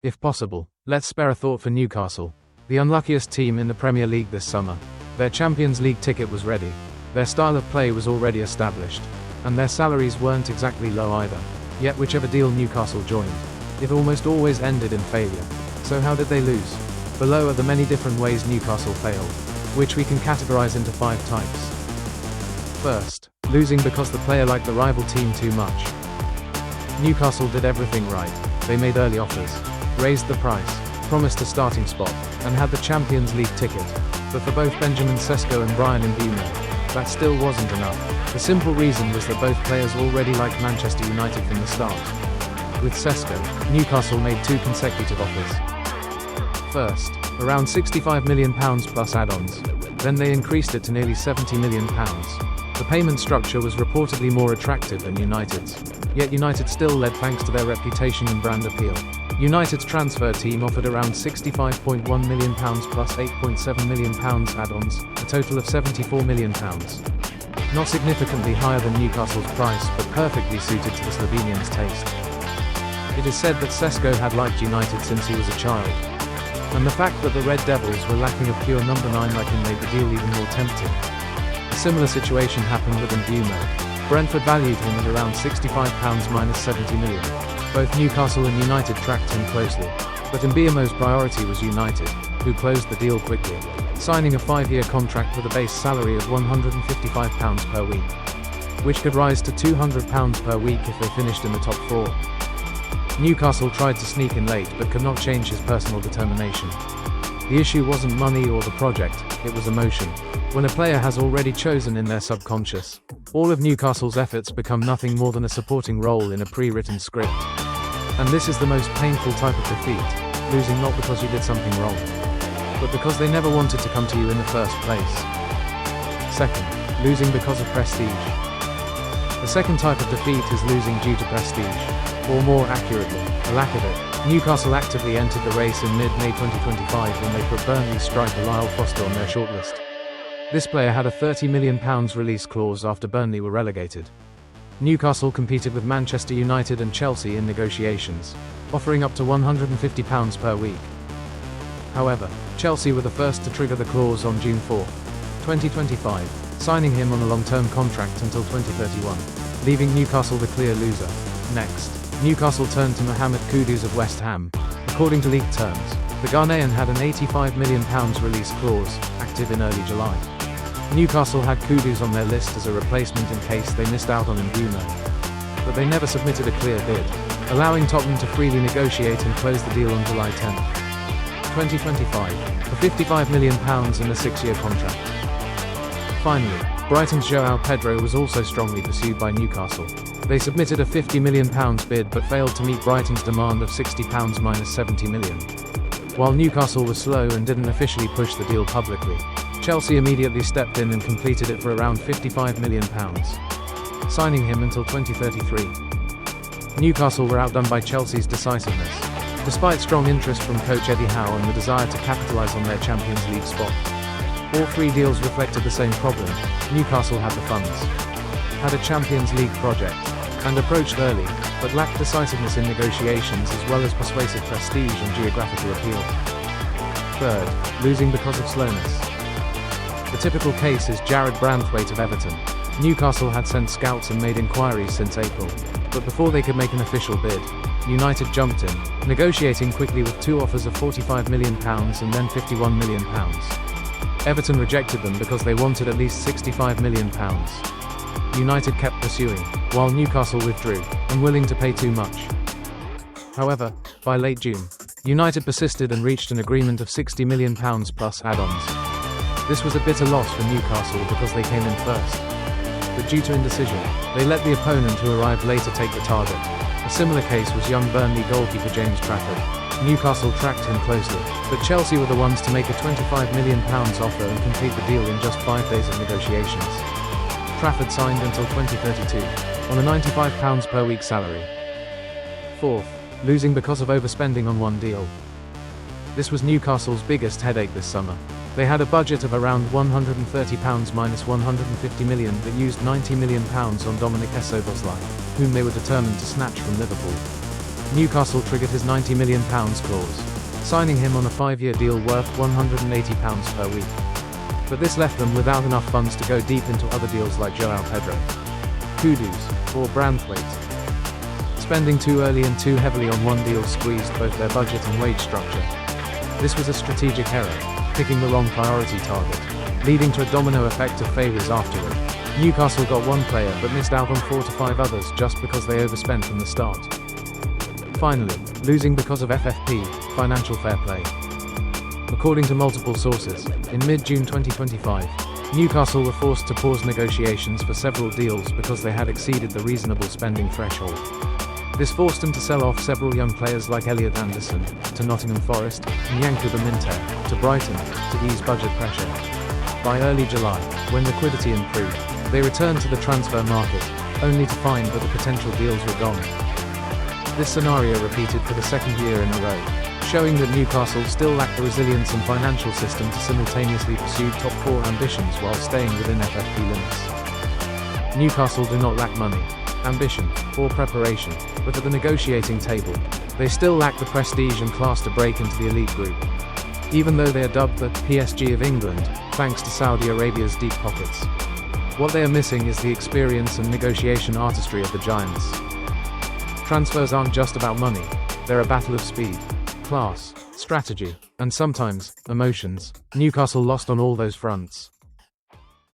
If possible, let's spare a thought for Newcastle, the unluckiest team in the Premier League this summer. Their Champions League ticket was ready, their style of play was already established, and their salaries weren't exactly low either. Yet whichever deal Newcastle joined, it almost always ended in failure. So how did they lose? Below are the many different ways Newcastle failed, which we can categorize into 5 types. First, losing because the player liked the rival team too much. Newcastle did everything right. They made early offers, raised the price, promised a starting spot, and had the Champions League ticket. But for both Benjamin Sesko and Brian Mbeumo, that still wasn't enough. The simple reason was that both players already liked Manchester United from the start. With Sesko, Newcastle made 2 consecutive offers. First, around £65 million plus add-ons. Then they increased it to nearly £70 million. The payment structure was reportedly more attractive than United's. Yet United still led thanks to their reputation and brand appeal. United's transfer team offered around £65.1 million plus £8.7 million add-ons, a total of £74 million. Not significantly higher than Newcastle's price, but perfectly suited to the Slovenians' taste. It is said that Sesko had liked United since he was a child, and the fact that the Red Devils were lacking a pure number 9 like him made the deal even more tempting. A similar situation happened with Mbeumo. Brentford valued him at around £65 minus £70 million. Both Newcastle and United tracked him closely, but Mbeumo's priority was United, who closed the deal quickly, signing a 5-year contract with a base salary of £155 per week, which could rise to £200 per week if they finished in the top 4. Newcastle tried to sneak in late but could not change his personal determination. The issue wasn't money or the project, it was emotion. When a player has already chosen in their subconscious, all of Newcastle's efforts become nothing more than a supporting role in a pre-written script. And this is the most painful type of defeat, losing not because you did something wrong, but because they never wanted to come to you in the first place. Second, losing because of prestige. The second type of defeat is losing due to prestige, or more accurately, a lack of it. Newcastle actively entered the race in mid-May 2025 when they put Burnley striker Lyle Foster on their shortlist. This player had a £30 million release clause after Burnley were relegated. Newcastle competed with Manchester United and Chelsea in negotiations, offering up to £150 per week. However, Chelsea were the first to trigger the clause on June 4, 2025, signing him on a long-term contract until 2031, leaving Newcastle the clear loser. Next, Newcastle turned to Mohamed Kudus of West Ham. According to league terms, the Ghanaian had an £85 million release clause, active in early July. Newcastle had Kudus on their list as a replacement in case they missed out on Mbeumo, but they never submitted a clear bid, allowing Tottenham to freely negotiate and close the deal on July 10, 2025, for £55 million in a 6-year contract. Finally, Brighton's João Pedro was also strongly pursued by Newcastle. They submitted a £50 million bid but failed to meet Brighton's demand of £60 minus £70 million. While Newcastle was slow and didn't officially push the deal publicly, Chelsea immediately stepped in and completed it for around £55 million, signing him until 2033. Newcastle were outdone by Chelsea's decisiveness, despite strong interest from coach Eddie Howe and the desire to capitalise on their Champions League spot. All 3 deals reflected the same problem. Newcastle had the funds, had a Champions League project, and approached early, but lacked decisiveness in negotiations as well as persuasive prestige and geographical appeal. Third, losing because of slowness. The typical case is Jared Branthwaite of Everton. Newcastle had sent scouts and made inquiries since April, but before they could make an official bid, United jumped in, negotiating quickly with 2 offers of £45 million and then £51 million. Everton rejected them because they wanted at least £65 million. United kept pursuing, while Newcastle withdrew, unwilling to pay too much. However, by late June, United persisted and reached an agreement of £60 million plus add-ons. This was a bitter loss for Newcastle because they came in first. But due to indecision, they let the opponent who arrived later take the target. A similar case was young Burnley goalkeeper James Trafford. Newcastle tracked him closely, but Chelsea were the ones to make a £25 million offer and complete the deal in just 5 days of negotiations. Trafford signed until 2032, on a £95 per week salary. Fourth, losing because of overspending on one deal. This was Newcastle's biggest headache this summer. They had a budget of around £130 minus £150 million that used £90 million on Dominic Szoboszlai, whom they were determined to snatch from Liverpool. Newcastle triggered his £90 million clause, signing him on a 5-year deal worth £180 per week. But this left them without enough funds to go deep into other deals like João Pedro, Kudus, or Branthwaite. Spending too early and too heavily on one deal squeezed both their budget and wage structure. This was a strategic error, picking the wrong priority target, leading to a domino effect of failures afterward. Newcastle got one player but missed out on 4 to 5 others just because they overspent from the start. Finally, losing because of FFP, financial fair play. According to multiple sources, in mid-June 2025, Newcastle were forced to pause negotiations for several deals because they had exceeded the reasonable spending threshold. This forced them to sell off several young players like Elliot Anderson to Nottingham Forest and Yankuba Minteh to Brighton to ease budget pressure. By early July, when liquidity improved, they returned to the transfer market, only to find that the potential deals were gone. This scenario repeated for the second year in a row, showing that Newcastle still lacked the resilience and financial system to simultaneously pursue top 4 ambitions while staying within FFP limits. Newcastle do not lack money, ambition, or preparation, but at the negotiating table, they still lack the prestige and class to break into the elite group. Even though they are dubbed the PSG of England, thanks to Saudi Arabia's deep pockets. What they are missing is the experience and negotiation artistry of the Giants. Transfers aren't just about money, they're a battle of speed, class, strategy, and sometimes, emotions. Newcastle lost on all those fronts.